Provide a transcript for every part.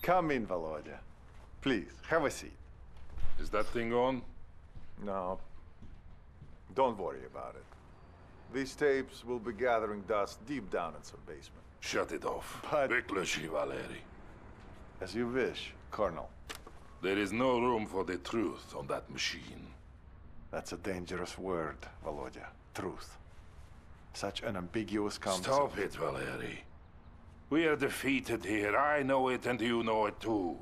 Come in, Volodya. Please, have a seat. Is that thing on? No. Don't worry about it. These tapes will be gathering dust deep down in some basement. Shut it off. But- Vyključi, Valeri. As you wish, Colonel. There is no room for the truth on that machine. That's a dangerous word, Volodya. Truth. Such an ambiguous concept. Stop it, Valeri. We are defeated here. I know it and you know it too.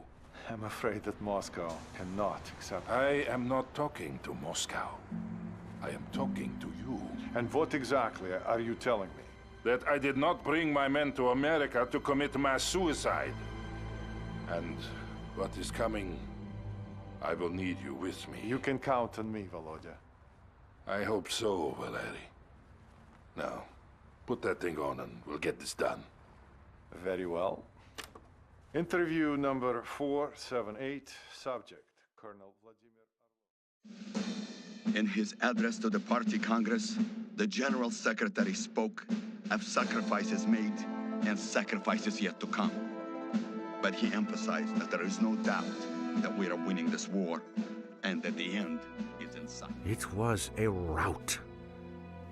I'm afraid that Moscow cannot accept it. I am not talking to Moscow. I am talking to you. And what exactly are you telling me? That I did not bring my men to America to commit mass suicide. And what is coming, I will need you with me. You can count on me, Volodya. I hope so, Valeri. Now, put that thing on and we'll get this done. Very well. Interview number 478, subject, Colonel Vladimir. In his address to the party congress, the general secretary spoke of sacrifices made and sacrifices yet to come. But he emphasized that there is no doubt that we are winning this war and that the end is in sight. It was a rout.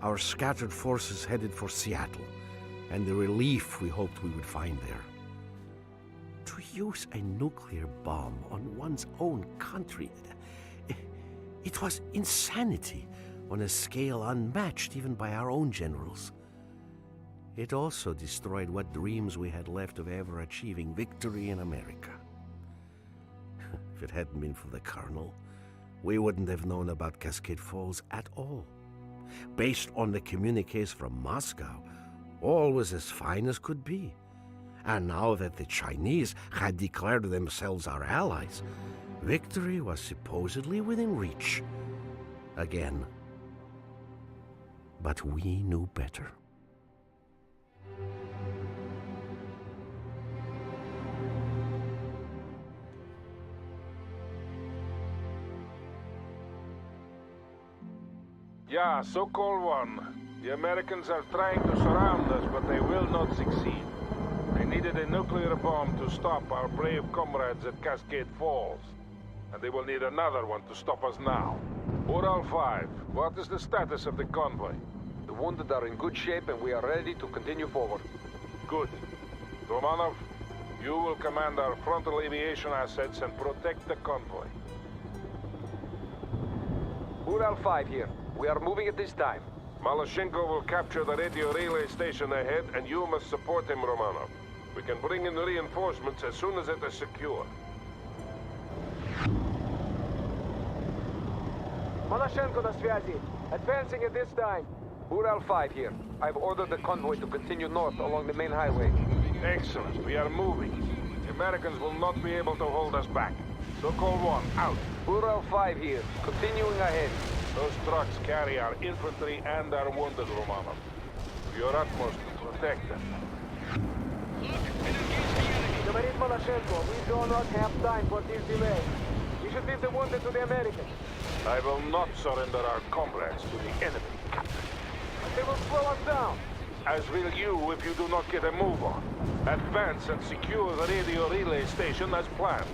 Our scattered forces headed for Seattle, and the relief we hoped we would find there. To use a nuclear bomb on one's own country, it was insanity on a scale unmatched even by our own generals. It also destroyed what dreams we had left of ever achieving victory in America. If it hadn't been for the Colonel, we wouldn't have known about Cascade Falls at all. Based on the communiques from Moscow, all was as fine as could be. And now that the Chinese had declared themselves our allies, victory was supposedly within reach. Again. But we knew better. Yeah, so-called one. The Americans are trying to surround us, but they will not succeed. They needed a nuclear bomb to stop our brave comrades at Cascade Falls. And they will need another one to stop us now. Ural 5, what is the status of the convoy? The wounded are in good shape and we are ready to continue forward. Good. Romanov, you will command our frontal aviation assets and protect the convoy. Ural 5 here. We are moving at this time. Malashenko will capture the radio relay station ahead, and you must support him, Romanov. We can bring in reinforcements as soon as it is secure. Malashenko на связи. Advancing at this time. Ural 5 here. I've ordered the convoy to continue north along the main highway. Excellent. We are moving. The Americans will not be able to hold us back. So-called 1, out. Ural 5 here. Continuing ahead. Those trucks carry our infantry and our wounded, Romanov. Do your utmost to protect them. Говорит Malashenko, we do not have time for this delay. We should leave the wounded to the Americans. I will not surrender our comrades to the enemy, Captain. But they will slow us down. As will you if you do not get a move on. Advance and secure the radio relay station as planned.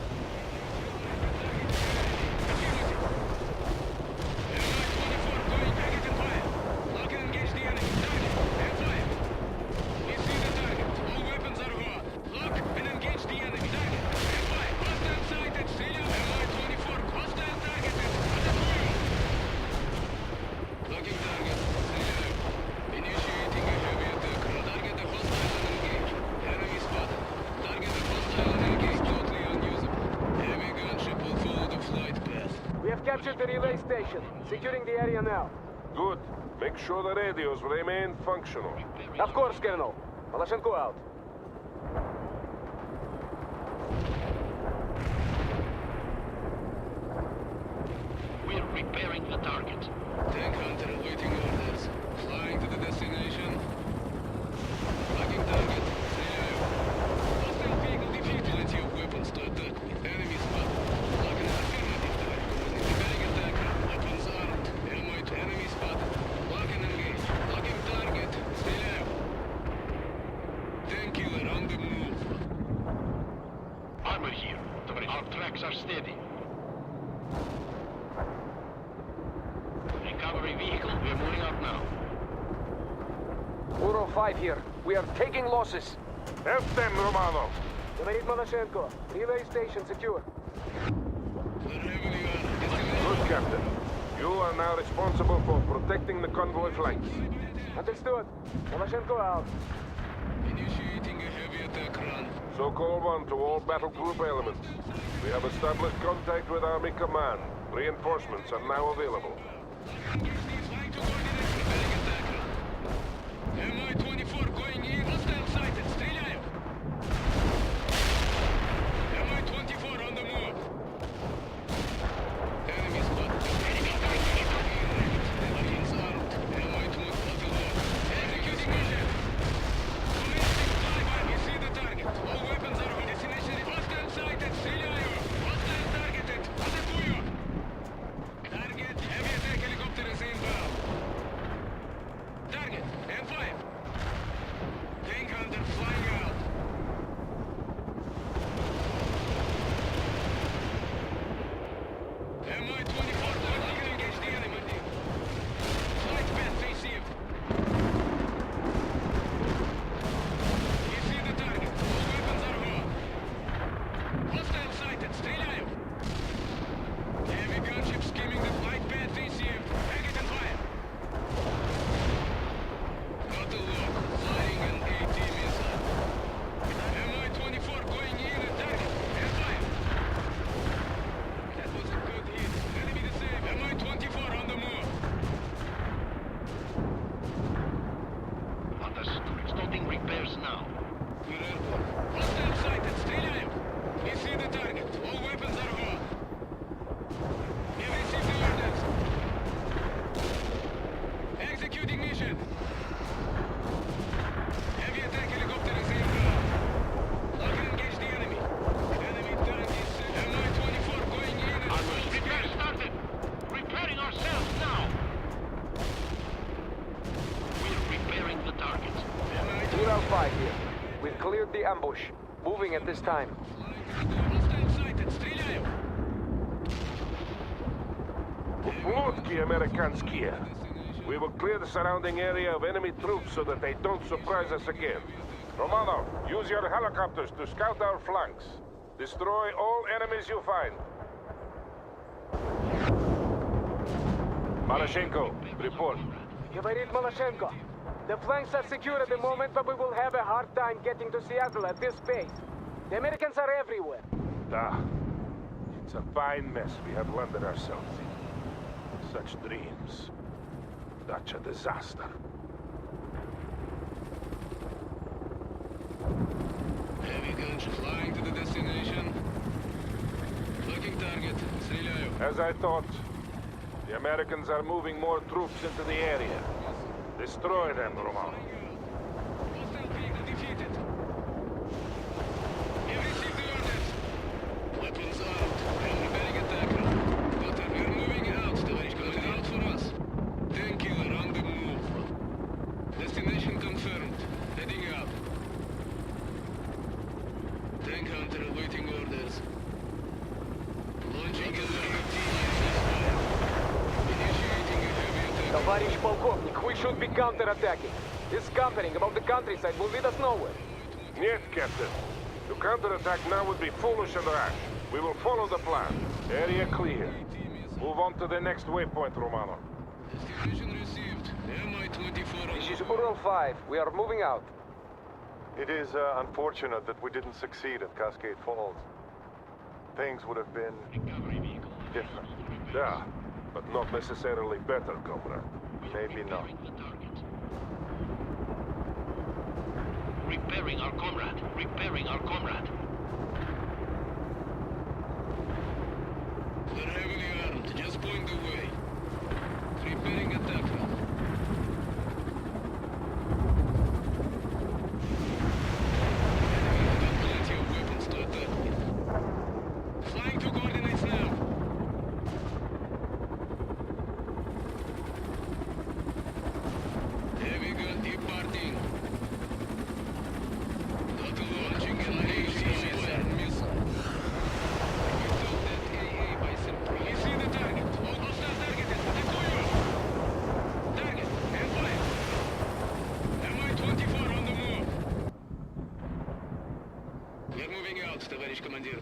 Captured the relay station. Securing the area now. Good. Make sure the radios remain functional. Of course, Colonel. Malashenko out. We're repairing the target. Tank hunter awaiting orders. Flying to the destination. Tracking target. Hostile vehicle defeated. Plenty of weapons to attack with. Enemy spotted. Locking affirmative target. Preparing attack. Weapons armed. Enemy spotted. Lock and engage. Locking target. Стреляю. Tank attacks are steady. Recovery vehicle, we're moving out now. Ural 5 here. We are taking losses. Help them, Romano. Говорит Малашенко. Relay station secure. We're heavily armed. Good, Captain. You are now responsible for protecting the convoy flanks. Understood. Malashенko out. Initiating a heavy attack run. So-called one to all battle group elements. We have established contact with Army Command. Reinforcements are now available. Flying to coordinates, preparing attack run. Mi-24 going in. Hostile sighted. Стреляю. Mi-24 on the move. Enemy spotted. Enemy target. Marines armed. Mi-24 below. Executing mission. Commencing flyby. We see the target. All weapons are on. Destination. Hostile sighted. Стреляю. Hostile targeted. Атакую. Target. Heavy attack helicopter is inbound. Target. M5. Tank hunter flying out. Mi-24 looking to engage the enemy. Flight path received. We see the target. All weapons are on. Hostile sighted. Стреляю. Heavy gunship skimming the flight path received. Target and fire. Got a lock. Firing an AT missile. Mi-24 going in at target. And fire. That was a good hit. Enemy disabled. Mi-24 on the move. Understood. Starting repairs now. We're airborne. Hostile sighted. Стреляем. We see the target. All weapons are on. We have received the orders. Executing mission. Heavy attack helicopter is inbound. Lock and engage the enemy. Enemy tank is set. Mi-24 going in and Repair started. Repairing ourselves now. We're repairing the target. Ural 5 here. We've cleared the ambush. Moving at this time. Hostile sighted. Стреляем. Лодки американские. We will clear the surrounding area of enemy troops so that they don't surprise us again. Romano, use your helicopters to scout our flanks. Destroy all enemies you find. Marashenko, report. Говорит Малашенko. The flanks are secure at the moment, but we will have a hard time getting to Seattle at this pace. The Americans are everywhere. It's a fine mess we have landed ourselves in. Such dreams. Such a disaster. Heavy guns flying to the destination. Looking target. Стреляю. As I thought, the Americans are moving more troops into the area. Destroy them, Romano. Hostile vehicle defeated. We have received the orders. Weapons out. I'm repairing attack run. Doctor, we're moving out. Товарищ командир, out for us. Tank killer on the move. Destination confirmed. Heading out. Tank hunter awaiting orders. Launching an AT misfire. Initiating a heavy attack. Товарищ полковник, we should be counterattacking. This scampering above the countryside will lead us nowhere. Нет, Captain. To counterattack now would be foolish and rash. We will follow the plan. Area clear. Move on to the next waypoint, Romano. Destination received. Mi-24 on This is the Ural 5. We are moving out. It is unfortunate that we didn't succeed at Cascade Falls. Things would have been Recovery vehicle. different. Yeah, but not necessarily better, comrade. Maybe not. Repairing the target. Repairing our comrade. Repairing our comrade. We're heavily armed. Just point the way. Preparing attack run. Enemy have got plenty of weapons to attack with. Flying to coordinates now. Heavy gun departing. Got launching an AT missile. командир.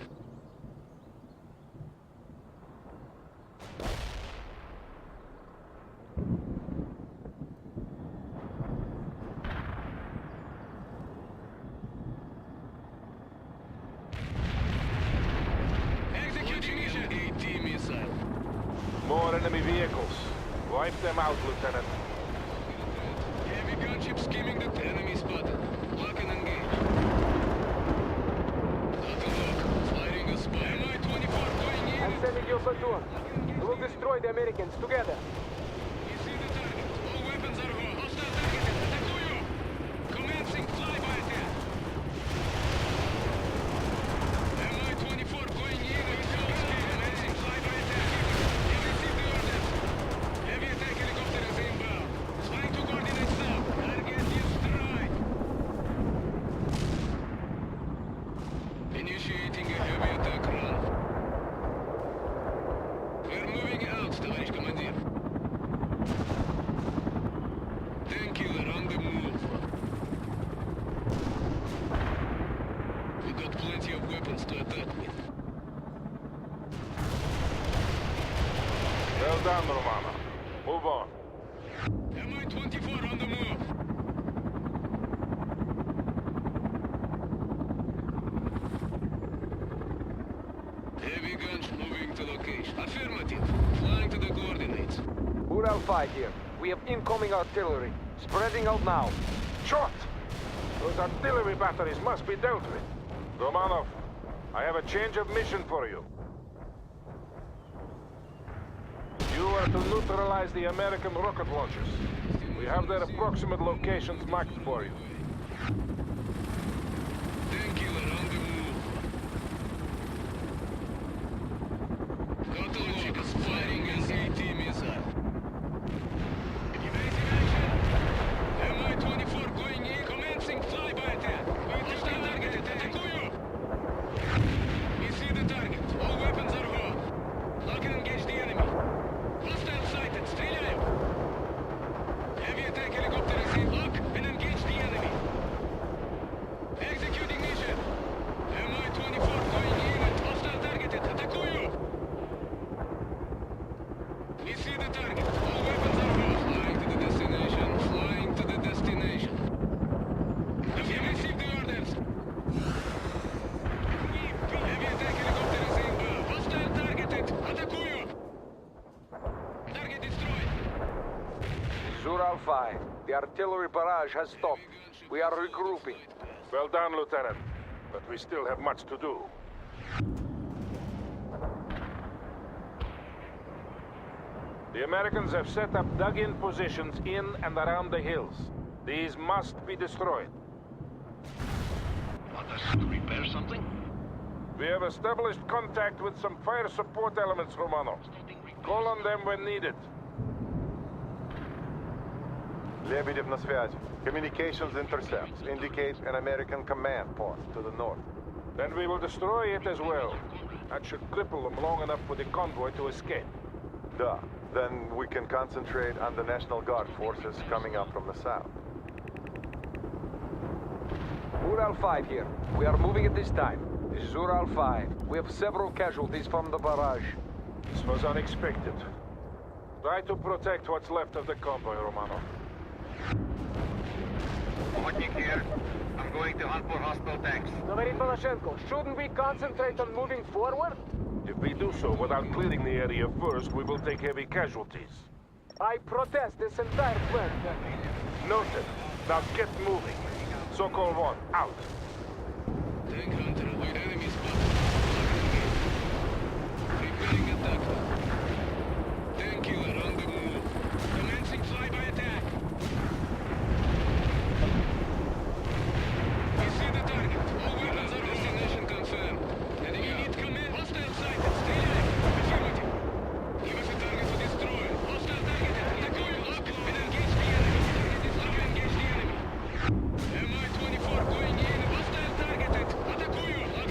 Executing AT missile. More enemy vehicles. Wipe them out, Lieutenant. Heavy gunship skimming the enemy spotted. Lock and engage. Auto lock. Firing a spy. Mi-24 going in. I'm sending you a platoon. We'll destroy the Americans together. You see the target. All weapons are raw. Hostile targeted. Атакую! Commencing flyby attack. Mi-24 going in at full speed. Commencing flyby attack. You received the orders. Heavy attack helicopter is inbound. Flying to coordinates now. Target destroyed. Initiating a heavy attack run. We're moving out, товарищ командир. Tank killer on the move. We got plenty of weapons to attack with. Well done, Romano. Move on. Mi-24 on the move. Heavy guns moving to location. Affirmative. Flying to the coordinates. Ural 5 here. We have incoming artillery. Spreading out now. Shot! Those artillery batteries must be dealt with. Romanov, I have a change of mission for you. You are to neutralize the American rocket launchers. We have their approximate locations marked for you. Tank killer on the move. Got is firing an AT missile. Evasive action. Mi-24 going in. Commencing flyby attack. Hostile targeted. Атакую! We see the target. All weapons are raw. Lock and engage the enemy. Hostile sighted. Стреляем! Heavy attack helicopter is in. Lock and engage the enemy. Executing mission. Mi-24 going in at hostile targeted. Атакую! We see the target. All weapons are raw. Flying to the destination. Flying to the destination. We received the orders. Heavy attack helicopter is inbound. Hostile targeted. Атакую! Target destroyed. Ural 5. The artillery barrage has stopped. We are regrouping. Well done, Lieutenant. But we still have much to do. The Americans have set up dug-in positions in and around the hills. These must be destroyed. Want us to repair something? We have established contact with some fire support elements, Romano. Call on them when needed. Lebedev на связи. Communications intercepts indicate an American command post to the north. Then we will destroy it as well. That should cripple them long enough for the convoy to escape. Duh. Then we can concentrate on the National Guard forces coming up from the south. Ural 5 here. We are moving at this time. This is Ural 5. We have several casualties from the barrage. This was unexpected. Try to protect what's left of the convoy, Romano. Watching here. I'm going to hunt for hostile tanks. Tоварищ Balashchenko, shouldn't we concentrate on moving forward? If we do so without clearing the area first, we will take heavy casualties. I protest this entire plan. Noted. Now get moving. Sokol 1, out. Tank hunter with enemy spotted. Preparing attack. Tank killer on the move. Commencing flyby attack. We see the target. All weapons are destination confirmed. Heading out. Command. Hostile sighted. Стреляем. Affirmative. Give us a target to destroy. Hostile targeted. Атакую. Lock and engage the enemy. Lock and engage the enemy. Mi-24 going in. Hostile targeted. Атакую. Lock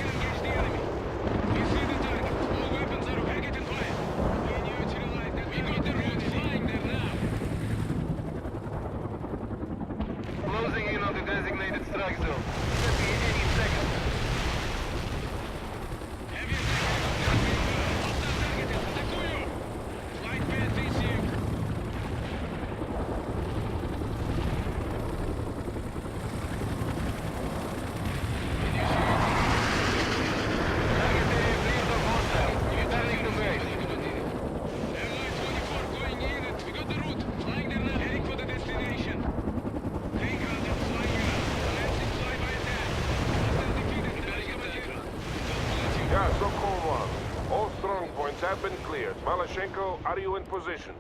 been cleared. Malashenko, are you in position?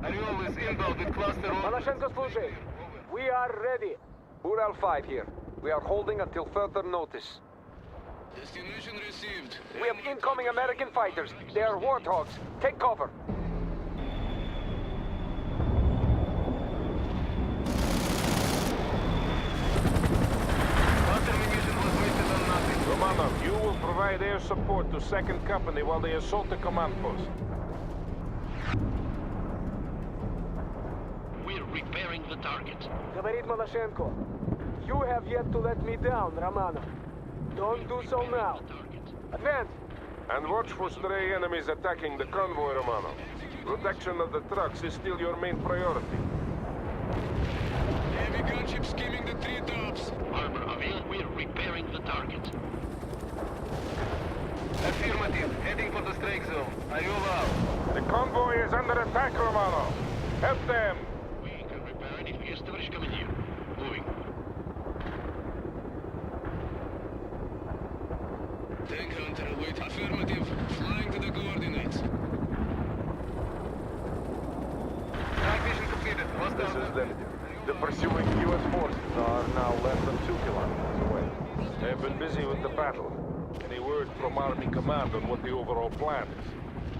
Орел is inbound with cluster on... Malashenko служи. We are ready. Ural 5 here. We are holding until further notice. Destination received. We have incoming American fighters. They are warthogs. Take cover. Cluster munition was wasted on nothing. Romanov, you will provide air support to 2nd Company while they assault the command post. We're repairing the target. Говорит Malashenko. You have yet to let me down, Romanov. Don't do so now. Advance! And watch for stray enemies attacking the convoy, Romanov. Protection of the trucks is still your main priority. Heavy gunship skimming the treetops. Armor available. We're repairing the target. Affirmative. Heading for the strike zone. Орел out. The convoy is under attack, Romanov. Help them! We can repair any yes, товарищ командир. Moving. Tank hunter await. Affirmative. Flying to the coordinates. Night vision completed. This is Hostile. Limited. The pursuing U.S. forces are now less than 2 kilometers away. They've been busy with the battle. Any word from Army Command on what the overall plan is?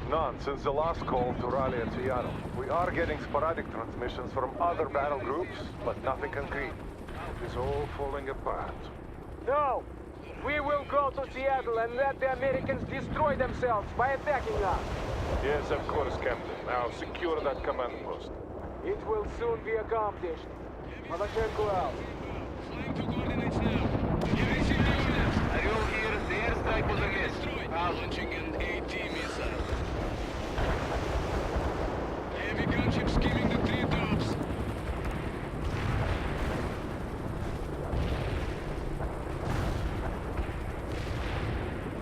None since the last call to rally at Seattle. We are getting sporadic transmissions from other battle groups, but nothing concrete. It's all falling apart. No! We will go to Seattle and let the Americans destroy themselves by attacking us. Yes, of course, Captain. Now secure that command post. It will soon be accomplished. Malashenko out. Flying to coordinates now. You received the orders. Орел here. The airstrike was a miss. Destroyed. Out. Launching an AT missile. Heavy gunship skimming the treetops.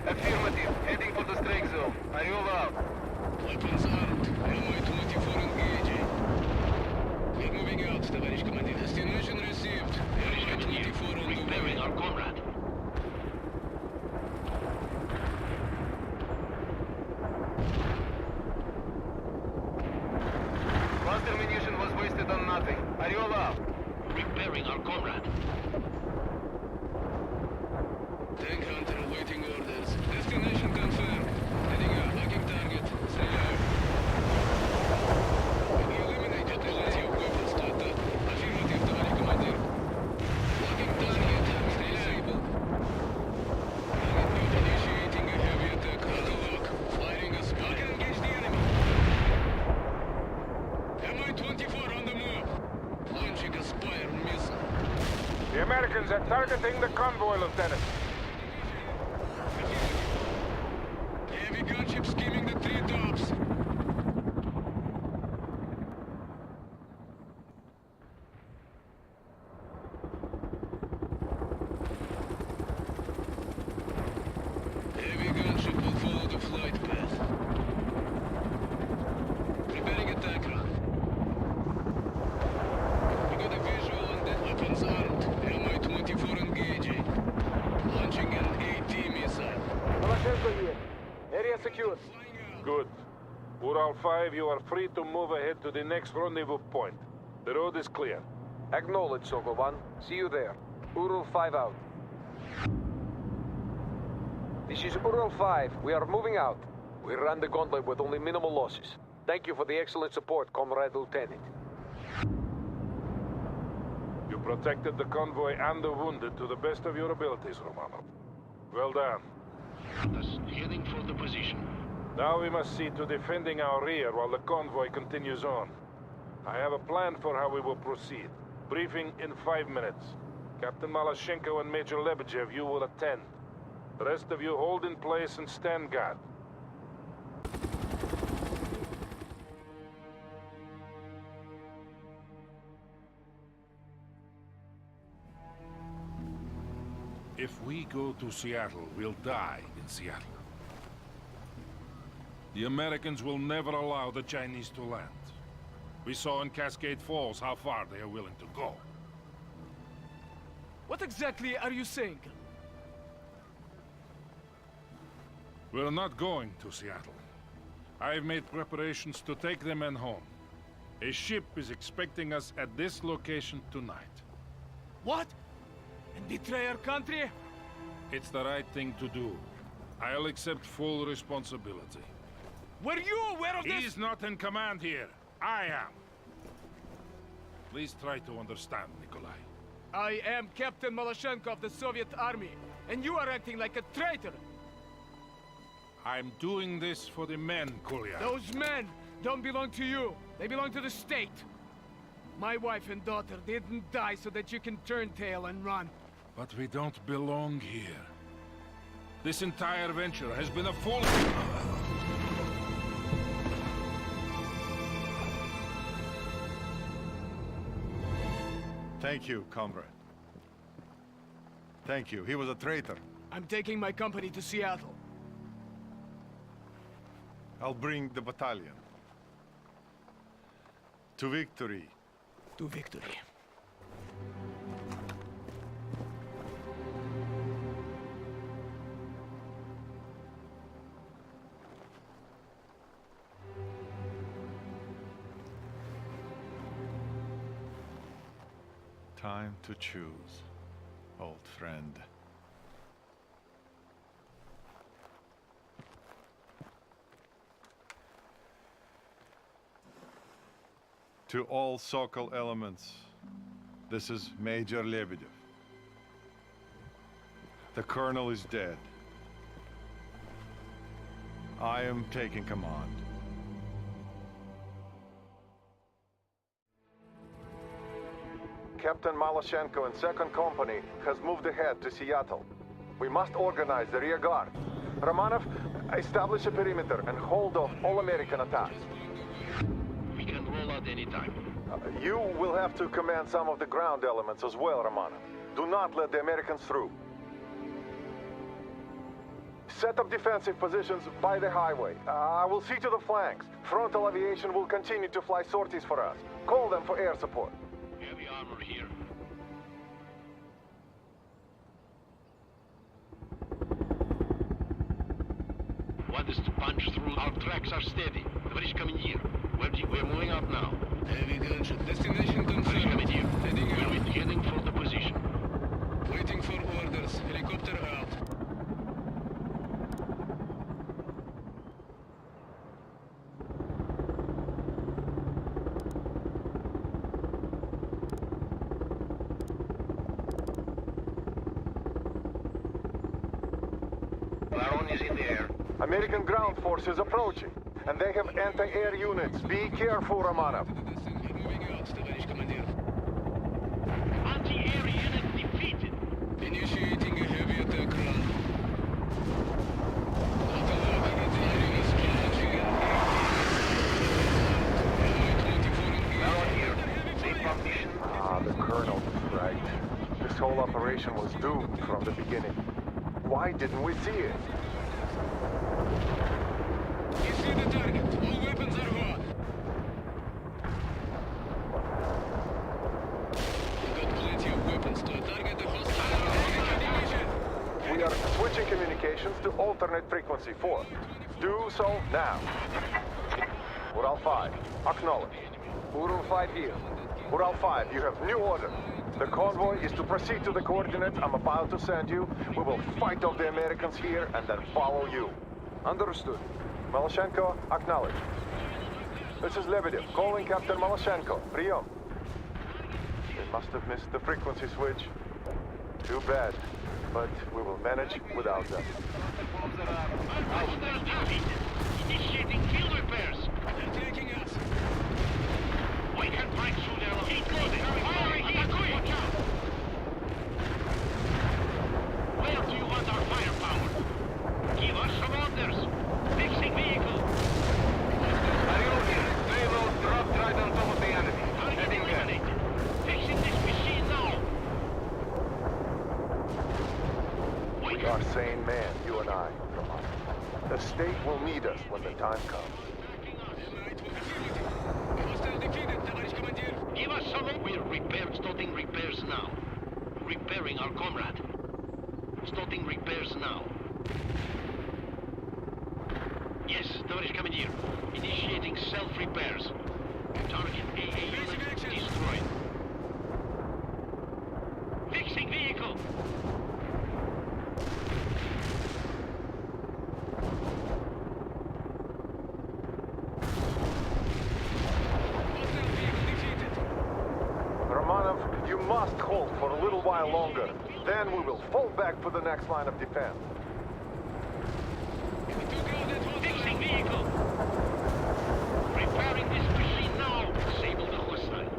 Affirmative. Heading for the strike zone. Орел out. Weapons armed. Mi-24 engaging. We're moving out, товарищ командир. Destination received. Mi-24 on the Repairing way. our comrade. Cluster munition was wasted on nothing. Орел out. Repairing our comrade. Tank hunter awaiting orders. Destination confirmed. Heading out. Locking target. Стреляю. We eliminated plenty of weapons to attack. Affirmative, товарищ командир. Locking target. Стреляю. Target initiating a heavy attack. Auto lock. Firing a spy. Engage the enemy. Mi-24 on the move. Launching a Spire missile. The Americans are targeting the convoy, Lieutenant. Heavy gunship skimming the treetops. Heavy gunship will follow the flight path. Preparing attack run. We got a visual on that. Weapons armed. Mi-24 engaging. Launching an AT missile. Malashenko here. Area secure. Good. Ural 5, you are free to move ahead to the next rendezvous point. The road is clear. Acknowledge, Sokol 1. See you there. Ural 5 out. This is Ural 5. We are moving out. We ran the gauntlet with only minimal losses. Thank you for the excellent support, Comrade Lieutenant. You protected the convoy and the wounded to the best of your abilities, Romanov. Well done. Us heading for the position. Now we must see to defending our rear while the convoy continues on. I have a plan for how we will proceed. Briefing in 5 minutes. Captain Malashenko and Major Lebedev, you will attend. The rest of you hold in place and stand guard. If we go to Seattle, we'll die in Seattle. The Americans will never allow the Chinese to land. We saw in Cascade Falls how far they are willing to go. What exactly are you saying? We're not going to Seattle. I've made preparations to take the men home. A ship is expecting us at this location tonight. What? And betray our country? It's the right thing to do. I'll accept full responsibility. Were you aware of this? He's not in command here. I am. Please try to understand, Nikolai. I am Captain Maloshenko of the Soviet Army, and you are acting like a traitor. I'm doing this for the men, Kolya. Those men don't belong to you. They belong to the state. My wife and daughter didn't die so that you can turn tail and run. But we don't belong here. This entire venture has been a full... Thank you, comrade. Thank you. He was a traitor. I'm taking my company to Seattle. I'll bring the battalion. To victory. To victory. Time to choose, old friend. To all Sokol elements, this is Major Lebedev. The colonel is dead. I am taking command. Captain Maloshenko and 2nd Company has moved ahead to Seattle. We must organize the rear guard. Romanov, establish a perimeter and hold off all American attacks. We can roll out any time. You will have to command some of the ground elements as well, Romanov. Do not let the Americans through. Set up defensive positions by the highway. I will see to the flanks. Frontal aviation will continue to fly sorties for us. Call them for air support. Heavy armor here. Want us to punch through? Our tracks are steady. The bridge coming here. We're moving out now. Heavy gunshot. Destination Bridge confirmed. coming here. Heading out. We're heading for the position. Waiting for orders. Helicopter out. Baron is in the air. American ground forces approaching, and they have anti-air units. Be careful, Romanov. We're moving out, товарищ командир. Anti-air unit defeated. Initiating a heavy attack run. Area scanning. Baron here. Safe position. The colonel was right. This whole operation was doomed from the beginning. Why didn't we see it? You see the target. All weapons are hot. We got plenty of weapons to target the hostile. We are switching communications to alternate frequency 4. Do so now. Ural 5, acknowledge. Ural 5 here. Ural 5, you have new order. The convoy is to proceed to the coordinates I'm about to send you. We will fight off the Americans here and then follow you. Understood. Maloshenko, acknowledge. This is Lebedev, calling Captain Maloshenko. Прием. They must have missed the frequency switch. Too bad, but we will manage without them. Hostiles defeated. Initiating field repairs. They're taking us. We can break through their line. Keep loading. Firing here. Watch out. Where do you want our firepower? Give us some orders. Fixing vehicle. Payload dropped right on top of the enemy. Target Heading there. eliminated. Fixing this machine now. We are sane men, you and I, Roman. The state will need us when the time comes. Hostile defeated, товарищ командир. Give us some. We're repaired. Starting repairs now. Repairing our comrade. Starting repairs now. Yes, Tоварищ Commander. Initiating self-repairs. Target AA unit destroyed. Fixing vehicle! Hostile vehicle defeated. Romanov, you must hold for a little while longer. Then we will fall back for the next line of defense. Too crowded, Fixing hostile. vehicle! Repairing this machine now! Disable the hostile.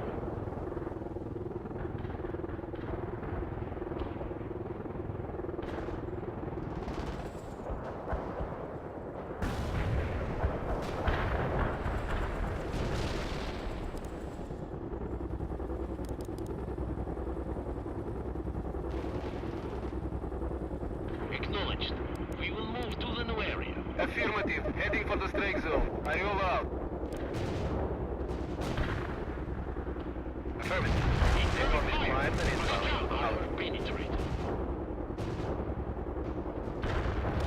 Acknowledged. We will move to the new area. Affirmative. Heading for the strike zone. Are you allowed? Affirmative. Incoming This fire! line is Hostile bound. armor penetrated.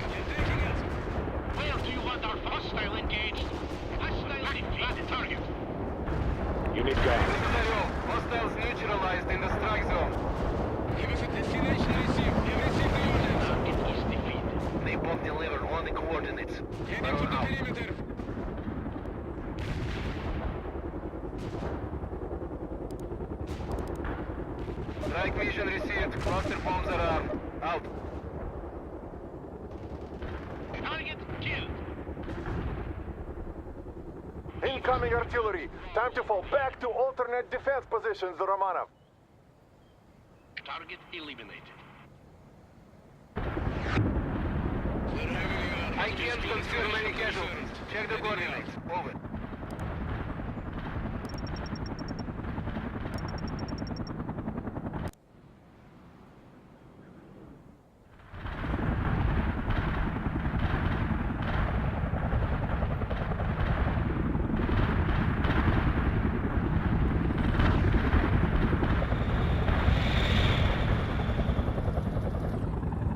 Taking it. Where do you want our hostile engaged? Hostile defeat target. Unit This is Ariel. Hostiles neutralized in the strike zone. Give us a destination received. We have received the orders. Target is defeated. They both deliver on the coordinates. Heading for the Out. perimeter. Strike mission received. Cluster bombs are armed. Out. Target killed. Incoming artillery. Time to fall back to alternate defense positions, Romanov. Target eliminated. I can't confirm any casualties. Check the coordinates. Over.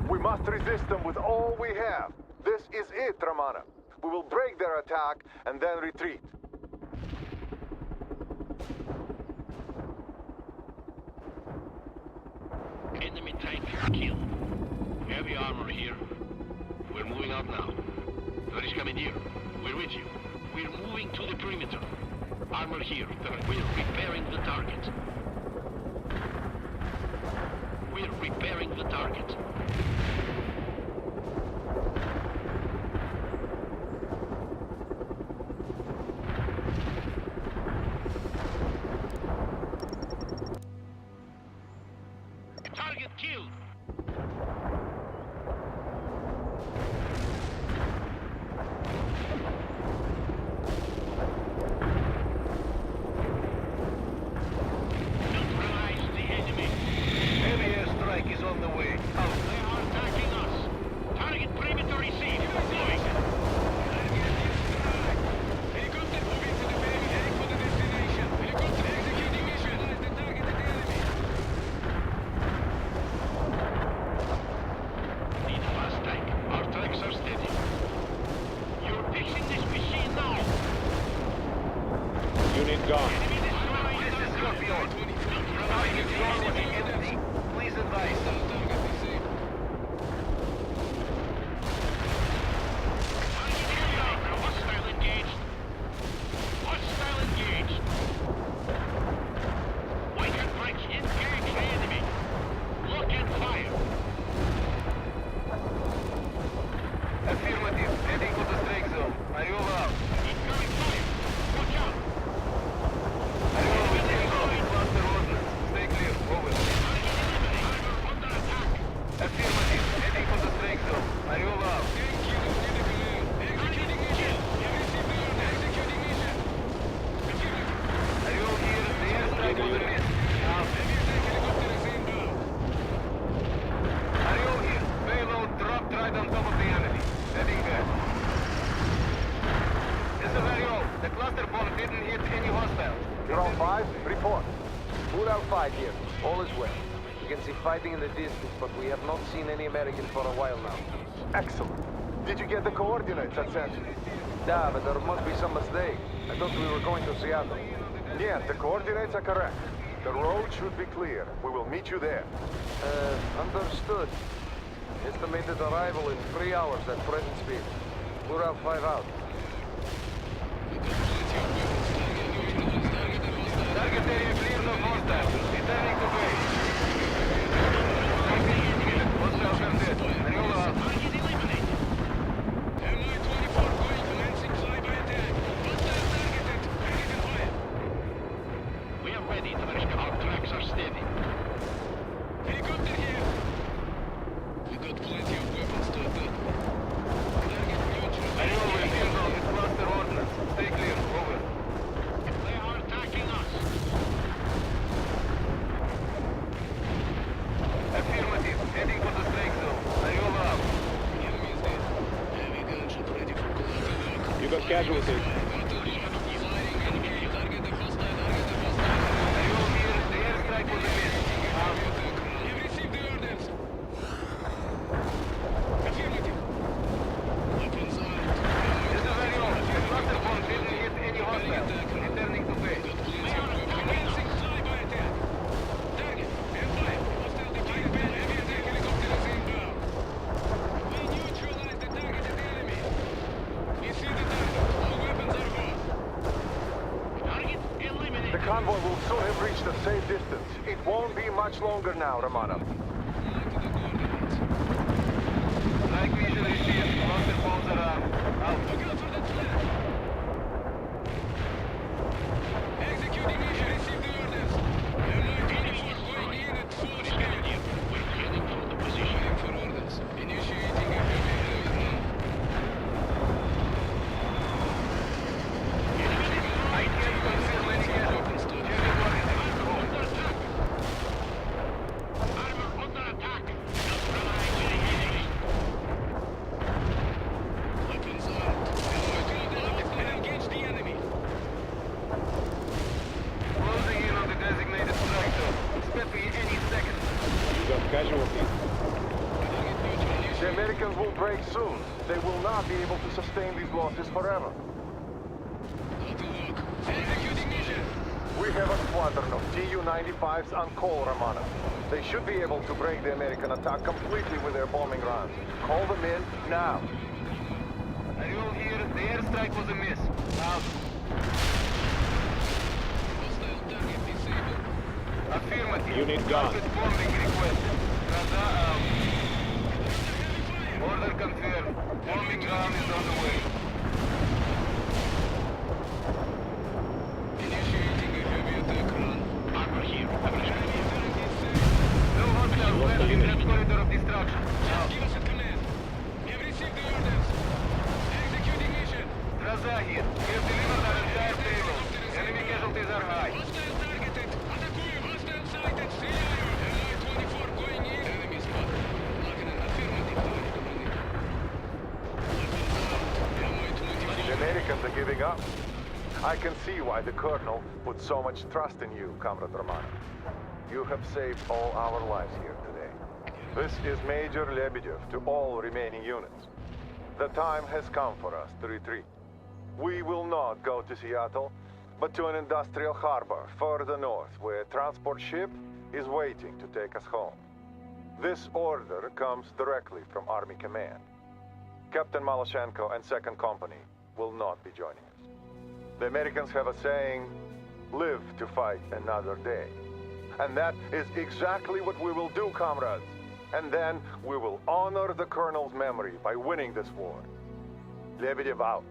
We must resist them with all we have. This is it, Romanov. We will break their attack and then retreat. Enemy tank killed. Heavy armor here. We're moving out now. Tоварищ Commander, we're with you. We're moving to the perimeter. Armor here. We're repairing the target. We're repairing the target. Target killed. Neutralize the enemy. Heavy airstrike is on the way. Out. They are attacking us. Target perimeter received. Moving. Helicopter moving to the perimeter. Heading for the destination. Helicopter executing mission. Neutralize the target at the enemy. Need a fast tank. Our tracks are steady. You're fixing this machine now. Unit gone. Enemy destroyed. This is Scorpion. Target zone was empty. Please advise. Hostile target received. Hostile engaged. Hostile engaged. We can break engage the enemy. Look and fire. Affirmative. Heading for the strike zone. Are you allowed? Incoming fire. Watch out. Are you allowed? Take off. Cluster orders. Stay clear. Over. Armor under attack. Affirmative. Heading for the strike zone. Are you allowed? Thank you, Lieutenant Colonel. Executing mission. We have received the order. Executing mission. Affirmative. Are you all here? The airstrike was a miss. Out. Heavy attack helicopter is inbound. Are you all here? Payload dropped right on top of the enemy. Heading back. This is Ariel. The cluster bomb didn't hit any hostiles. Ground 5, report. Mural 5 here. All is well. You can see fighting in the distance, but we have not seen any Americans for a while now. Excellent. Did you get the coordinates I sent? Yeah, but there must be some mistake. I thought we were going to Seattle. Yeah, the coordinates are correct. The road should be clear. We will meet you there. Understood. Estimated arrival in 3 hours at present speed. We're out 5 out. Target area clear, no hostiles. Returning to base. Hostiles are dead. Annual out. Target eliminated. Mi-24 going commencing flyby attack. Hostile targeted. Ready to fire. We are ready, Tavariska. Our tracks are steady. Helicopter here. We got plenty of weapons to attack. Target neutral. Annual will be involved with cluster ordnance. Stay clear. Over. They are attacking us. Affirmative. Heading for the strike zone. Annual out. Enemy is dead. Heavy gunship ready for collateral. You got casualties. Target the hostile. Target the hostile. Annual here. The airstrike was a miss. Out. You've received the orders. Affirmative. Weapons out. This is Annual. The cluster bomb didn't hit any hostiles. Returning to base. Commencing flyby attack. Target. M5. Hostile declared ban. Heavy attack helicopter is inbound. We neutralized the targeted enemy. We see the target. All weapons are gone. Target eliminated. The convoy will soon have reached a safe distance. It won't be much longer now, Romanov. Mark the coordinates. Strike mission received. Cluster bombs are armed. Out. Look out for that flag. Executing mission. Receive the orders. Mi-24 going in at full speed. We're heading for the position. Waiting for orders. Initiating a heavy now. I can't confirm any casualties. Check the coordinates. Under attack. Armor under attack. Weapons out. Engage the enemy. Closing in on the designated strike zone. Expect me any second. Target neutral. The Americans will break soon. They will not be able to sustain these losses forever. Not a look. Executing mission. We have a squadron of Tu-95s on call, Romanov. They should be able to break the American attack completely with their bombing runs. Call them in now. Annual here. The airstrike was a miss. Out. Hostile target disabled. Affirmative. Unit gone. Target bombing requested. Raza out. Heavy fire. Order confirmed. Bombing ground is on the way. Initiating a heavy attack run. Armor here. Tavariska. No hostiles left in that corridor of destruction. Just Out. give us a command. We have received the orders. Executing mission. Raza here. We have delivered our entire payload. Enemy casualties are high. Hostile targeted. Атакуем. Hostile sighted. Стреляю. Mi-24 going in. Enemy spotted. Locking an affirmative. Товарищ командир. Weapons out. Mi-24. The Americans are giving up. I can see why the Colonel put so much trust in you, Comrade Romanov. You have saved all our lives here today. This is Major Lebedev to all remaining units. The time has come for us to retreat. We will not go to Seattle, but to an industrial harbor further north where a transport ship is waiting to take us home. This order comes directly from Army Command. Captain Maloshenko and 2nd Company will not be joining us. The Americans have a saying, live to fight another day. And that is exactly what we will do, comrades. And then we will honor the Colonel's memory by winning this war. Lebedev out.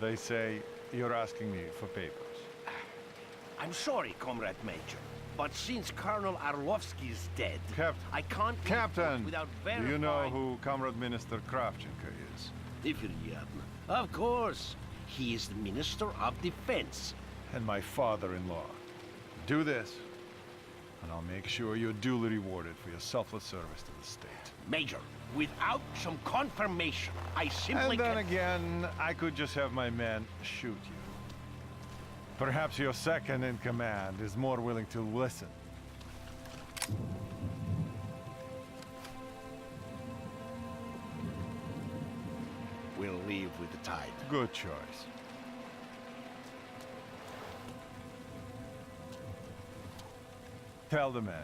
They say you're asking me for papers. I'm sorry, Comrade Major, but since Colonel Arlovsky is dead, I can't leave Captain, without do verifying... you know who Comrade Minister Kravchenko is? Of course. He is the Minister of Defense. and my father-in-law. Do this, and I'll make sure you're duly rewarded for your selfless service to the state. Major, without some confirmation, I simply And then can't... again, I could just have my men shoot you. Perhaps your second in command is more willing to listen. We'll leave with the tide. Good choice. Tell the men,